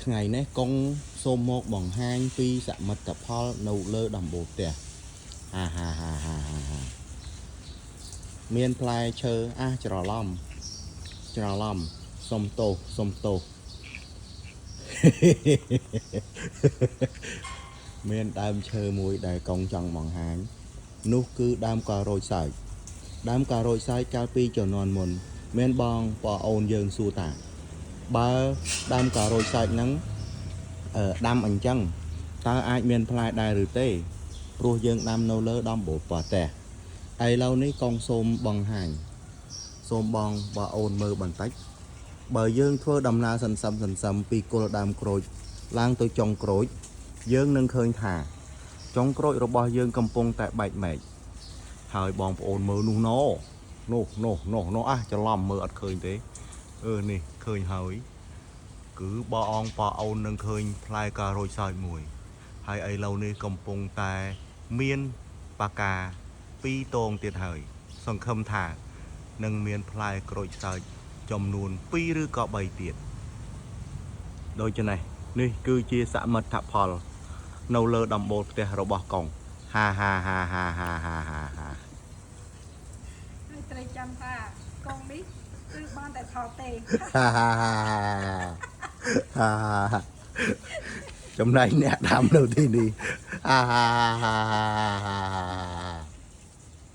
ថ្ងៃនេះកងសូមមកបង្ហាញពីសមិទ្ធផលនៅលើដំបូលផ្ទះហាមានផ្លែឈើច្រឡំសុំទោស មានដើមឈើមួយដែលកងចង់បង្ហាញនោះគឺដើមការ៉ូចសាច់កាលពីជំនាន់មុនមានបងប្អូនយើងសួរថាបើដើមការ៉ូចសាច់ហ្នឹងដាំអញ្ចឹងតើអាចមានផ្លែដែរឬទេព្រោះយើងដាំនៅលើដំបូលផ្ទះឥឡូវនេះកងសូមបង្ហាញសូមបងប្អូនមើលបន្តិចបើយើងធ្វើដំណើរសន្សំពីគល់ដើមក្រូចឡើងទៅចុងក្រូចយើងនឹងឃើញថាចុងក្រូចរបស់យើងកំពុងតែបែកមែកហើយបងប្អូនមើលនោះច្រឡំមើលអត់ឃើញទេនេះឃើញហើយគឺបងប្អូននឹងឃើញផ្លែការ៉ូចសើចមួយហើយឥឡូវនេះកំពុងតែមានបាកា2តងទៀតហើយសង្ឃឹមថានឹងមានផ្លែក្រូចសើចចំនួន2ឬក៏3ទៀតដូច្នេះនេះគឺជាសមិទ្ធផលនៅលើដំបូលផ្ទះរបស់កងហាហើយត្រូវចាំថាកងនេះគឺបានតែផលទេចំណែកអ្នកដាំនៅទីនេះ